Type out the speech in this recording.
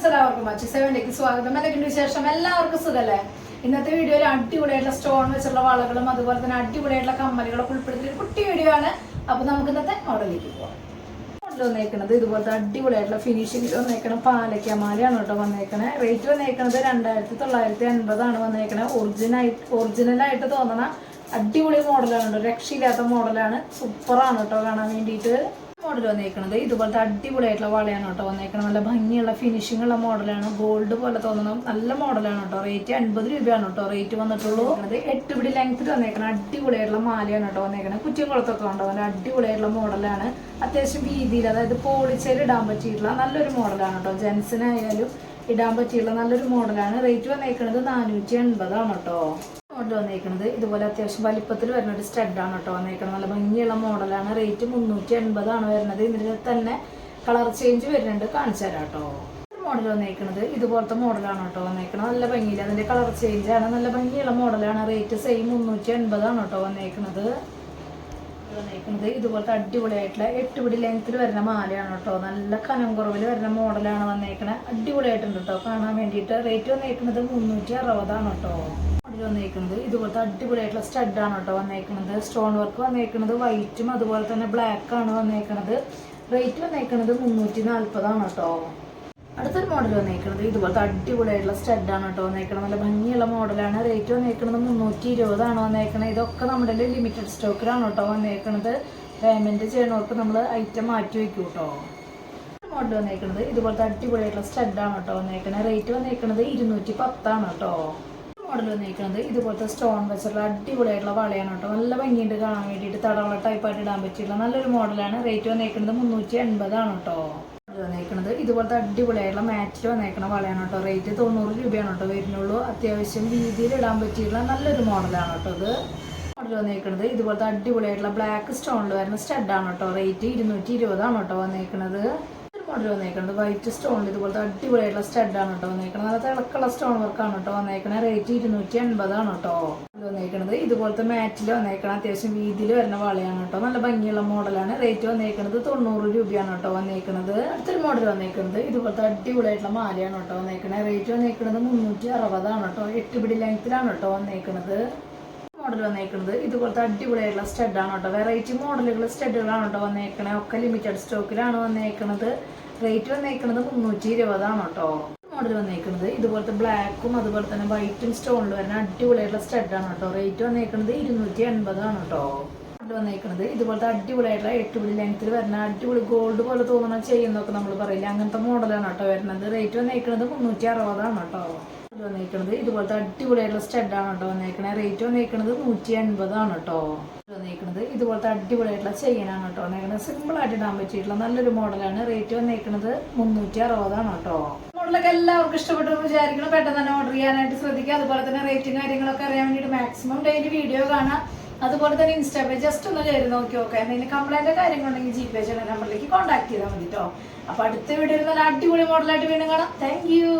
എല്ലാവർക്കും മച്ചിസേവനിലേക്ക് സ്വാഗതം. എന്തൊക്കെയുണ്ട് വിശേഷം? എല്ലാവർക്കും സുഖല്ലേ? ഇന്നത്തെ വീഡിയോയിൽ അടിപൊളിയായിട്ടുള്ള സ്റ്റോൺ വെച്ചുള്ള വളകളും അതുപോലെ തന്നെ അടിപൊളിയായിട്ടുള്ള കമ്മലുകളൊക്കെ ഉൾപ്പെടുത്തിയ കുട്ടി വീഡിയോ ആണ്. അപ്പൊ നമുക്ക് ഇന്നത്തെ മോഡലിലേക്ക് പോവാം. മോഡൽ വന്നേക്കുന്നത് ഇതുപോലത്തെ അടിപൊളിയായിട്ടുള്ള ഫിനിഷിംഗ് വന്നേക്കണം പാലക്ക മാലയാണ് കേട്ടോ വന്നേക്കണേ. റേറ്റ് വന്നേക്കുന്നത് 2950 വന്നേക്കണേ. ഒറിജിനലായിട്ട് തോന്നണ അടിപൊളി മോഡലാണ്, രക്ഷയില്ലാത്ത മോഡലാണ്. സൂപ്പറാണ് കേട്ടോ കാണാൻ വേണ്ടിയിട്ട്. മോഡൽ വന്നേക്കുന്നത് ഇതുപോലത്തെ അടിപൊളിയായിട്ടുള്ള വളയാണ് കേട്ടോ വന്നേക്കണം. നല്ല ഭംഗിയുള്ള ഫിനിഷിംഗ് ഉള്ള മോഡലാണ്. ഗോൾഡ് പോലെ തോന്നണം, നല്ല മോഡലാണ് കേട്ടോ. റേറ്റ് 50 രൂപയാണ് കേട്ടോ റേറ്റ് വന്നിട്ടുള്ളൂ. 8 പിടി ലെങ്ത്തിൽ വന്നേക്കണം അടിപൊളിയായിട്ടുള്ള മാലയാണ് കേട്ടോ വന്നേക്കണം. കുറ്റിക്കുളത്തൊക്കെ ഉണ്ടോ നല്ല അടിപൊളിയായിട്ടുള്ള മോഡലാണ്. അത്യാവശ്യം വീതിയിൽ, അതായത് പോളിച്ചയിൽ ഇടാൻ പറ്റിയിട്ടുള്ള നല്ലൊരു മോഡലാണ് കേട്ടോ. ജെൻസിനായാലും ഇടാൻ പറ്റിയിട്ടുള്ള നല്ലൊരു മോഡലാണ്. റേറ്റ് വന്നേക്കുന്നത് 480 കേട്ടോ. മോഡൽ വന്നേക്കുന്നത് ഇതുപോലെ അത്യാവശ്യം വലിപ്പത്തിൽ വരുന്ന ഒരു സ്റ്റഡാണ് കേട്ടോ വന്നേക്കുന്നത്. നല്ല ഭംഗിയുള്ള മോഡലാണ്. റേറ്റ് 380 വരുന്നത്. ഇതിൽ തന്നെ കളർ ചേഞ്ച് വരുന്നുണ്ട്, കാണിച്ചു തരാം കേട്ടോ. മോഡൽ വന്നേക്കുന്നത് ഇതുപോലത്തെ മോഡലാണ് കേട്ടോ വന്നേക്കുന്നത്. നല്ല ഭംഗിയില്ല, അതിന്റെ കളർ ചേഞ്ച് ആണ്. നല്ല ഭംഗിയുള്ള മോഡലാണ്. റേറ്റ് സെയിം 380 കേട്ടോ വന്നേക്കുന്നത്. ഇതുപോലത്തെ അടിപൊളിയായിട്ടുള്ള 8 പിടി ലെങ്ത്തിൽ വരുന്ന മാലയാണ് കേട്ടോ. നല്ല കനം കുറവിൽ വരുന്ന മോഡലാണ് വന്നേക്കണേ. അടിപൊളിയായിട്ടുണ്ട് കേട്ടോ കാണാൻ വേണ്ടിയിട്ട്. റേറ്റ് വന്നേക്കുന്നത് 360 കേട്ടോ. മോഡൽ വന്നേക്കുന്നത് ഇതുപോലത്തെ അടിപൊളിയായിട്ടുള്ള സ്റ്റഡാണ് കേട്ടോ വന്നേക്കുന്നത്. സ്റ്റോൺ വർക്ക് വന്നേക്കുന്നത് വൈറ്റും അതുപോലെ തന്നെ ബ്ലാക്ക് ആണ് വന്നേക്കുന്നത്. റേറ്റ് വന്നേക്കുന്നത് 340 കേട്ടോ. അടുത്തൊരു മോഡൽ വന്നേക്കുന്നത് ഇതുപോലത്തെ അടിപൊളിയായിട്ടുള്ള സ്റ്റഡാണ് കേട്ടോ വന്നേക്കുന്നത്. നല്ല ഭംഗിയുള്ള മോഡലാണ്. റേറ്റ് വന്നേക്കുന്നത് 320 വന്നേക്കുന്നത്. ഇതൊക്കെ നമ്മുടെ ലിമിറ്റഡ് സ്റ്റോക്കിലാണ് കേട്ടോ വന്നേക്കുന്നത്. പേയ്മെന്റ് ചെയ്യണവർക്ക് നമ്മൾ ഐറ്റം മാറ്റി വെക്കും കേട്ടോ. മോഡൽ വന്നേക്കുന്നത് ഇതുപോലത്തെ അടിപൊളിയായിട്ടുള്ള സ്റ്റഡാണ് കേട്ടോ വന്നേക്കുന്നത്. റേറ്റ് വന്നേക്കുന്നത് 210 കേട്ടോ. മോഡൽ വന്നേക്കുന്നത് ഇതുപോലത്തെ സ്റ്റോൺ വെച്ചുള്ള അടിപൊളിയായിട്ടുള്ള വളയാണ് കേട്ടോ. നല്ല ഭംഗിയുണ്ട് കാണാൻ വേണ്ടിയിട്ട്. തടവള ടൈപ്പായിട്ട് ഇടാൻ പറ്റിയുള്ള നല്ലൊരു മോഡലാണ്. റേറ്റ് വന്നേക്കുന്നത് 380 കേട്ടോ. വന്നേക്കുന്നത് ഇതുപോലത്തെ അടിപൊളിയായിട്ടുള്ള മാറ്റിൽ വന്നേക്കണ വളയാണ് കേട്ടോ. റേറ്റ് 90 രൂപയാണ് കേട്ടോ വരുന്നുള്ളൂ. അത്യാവശ്യം രീതിയിൽ ഇടാൻ പറ്റിയിട്ടുള്ള നല്ലൊരു മോഡലാണ് കേട്ടോ. ഇത് മോഡൽ വന്നേക്കുന്നത് ഇതുപോലത്തെ അടിപൊളിയായിട്ടുള്ള ബ്ലാക്ക് സ്റ്റോണിൽ വരുന്ന സ്റ്റഡാണ് കേട്ടോ. റേറ്റ് 220 കേട്ടോ വന്നേക്കുന്നത്. മോഡൽ വന്നേക്കുന്നത് വൈറ്റ് സ്റ്റോണിൽ ഇതുപോലത്തെ അടിപൊളിയായിട്ടുള്ള സ്റ്റഡാണ് കേട്ടോ വന്നേക്കുന്നത്. നല്ല തിളക്കുള്ള സ്റ്റോൺ വർക്കാണ് കേട്ടോ വന്നേക്കുന്നത്. റേറ്റ് 280 കേട്ടോ. വന്നേക്കുന്നത് ഇതുപോലത്തെ മാറ്റിൽ വന്നേക്കണം അത്യാവശ്യം വീതിയിൽ വരുന്ന വളയാണ് കേട്ടോ. നല്ല ഭംഗിയുള്ള മോഡലാണ്. റേറ്റ് വന്നേക്കുന്നത് 90 രൂപയാണ് കേട്ടോ വന്നേക്കുന്നത്. അടുത്തൊരു മോഡൽ വന്നേക്കുന്നത് ഇതുപോലത്തെ അടിപൊളിയായിട്ടുള്ള മാലയാണ് കേട്ടോ വന്നേക്കുന്നത്. റേറ്റ് വന്നേക്കുന്നത് 360 കേട്ടോ. 8 പിടി ലെങ്ത്തിലാണ് കേട്ടോ വന്നേക്കുന്നത്. മോഡൽ വന്നേക്കുന്നത് ഇതുപോലത്തെ അടിപൊളിയായിട്ടുള്ള സ്റ്റഡാണ് കേട്ടോ. വെറൈറ്റി മോഡലുകൾ സ്റ്റഡുകളാണ് കേട്ടോ വന്നേക്കണേ. ഒക്കെ ലിമിറ്റഡ് സ്റ്റോക്കിലാണ് വന്നേക്കുന്നത്. റേറ്റ് വന്നേക്കുന്നത് 320 കേട്ടോ. മോഡൽ വന്നേക്കുന്നത് ഇതുപോലത്തെ ബ്ലാക്കും അതുപോലെ തന്നെ വൈറ്റും സ്റ്റോണിൽ വരുന്ന അടിപൊളിയായിട്ടുള്ള സ്റ്റഡാണ് കേട്ടോ. റേറ്റ് വന്നേക്കുന്നത് 280 കേട്ടോ. മോഡൽ വന്നേക്കുന്നത് ഇതുപോലത്തെ അടിപൊളിയായിട്ടുള്ള 8 പിടി ലെങ്ത്തിൽ വരുന്ന അടിപൊളി ഗോൾഡ് പോലെ തോന്നണ ചെയ്യുന്നൊക്കെ നമ്മൾ പറയില്ല, അങ്ങനത്തെ മോഡലാണ് കേട്ടോ വരുന്നത്. റേറ്റ് വന്നേക്കുന്നത് 360 കേട്ടോ. വന്നേക്കുന്നത് ഇതുപോലത്തെ അടിപൊളിയായിട്ടുള്ള സ്റ്റഡാണ് കേട്ടോ വന്നേക്കണേ. റേറ്റ് വന്നേക്കുന്നത് 180 കേട്ടോ. വന്നേക്കുന്നത് ഇതുപോലത്തെ അടിപൊളിയായിട്ടുള്ള ചെയിനാണ് കേട്ടോ വന്നേക്കുന്നത്. സിമ്പിൾ ആയിട്ട് ഇടാൻ പറ്റിയിട്ടുള്ള നല്ലൊരു മോഡലാണ്. റേറ്റ് വന്നേക്കുന്നത് 360 കേട്ടോ. മോഡലൊക്കെ എല്ലാവർക്കും ഇഷ്ടപ്പെട്ടു വിചാരിക്കണം. പെട്ടെന്ന് തന്നെ ഓർഡർ ചെയ്യാനായിട്ട് ശ്രദ്ധിക്കുക. അതുപോലെ തന്നെ റേറ്റും കാര്യങ്ങളൊക്കെ അറിയാൻ വേണ്ടിയിട്ട് മാക്സിമം ഡെയിലി വീഡിയോ കാണാം. അതുപോലെ തന്നെ ഇൻസ്റ്റാ പേജ് ജസ്റ്റ് ഒന്ന് കയറി നോക്കി നോക്കാം. എന്തെങ്കിലും കംപ്ലൈന്റ് കാര്യങ്ങളുണ്ടെങ്കിൽ GPay ചെയ്യുന്ന നമ്പറിലേക്ക് കോൺടാക്ട് ചെയ്താൽ മതി കേട്ടോ. അപ്പൊ അടുത്ത വീഡിയോയിൽ നല്ല അടിപൊളി മോഡലായിട്ട് വീണ്ടും കാണാം. Thank you.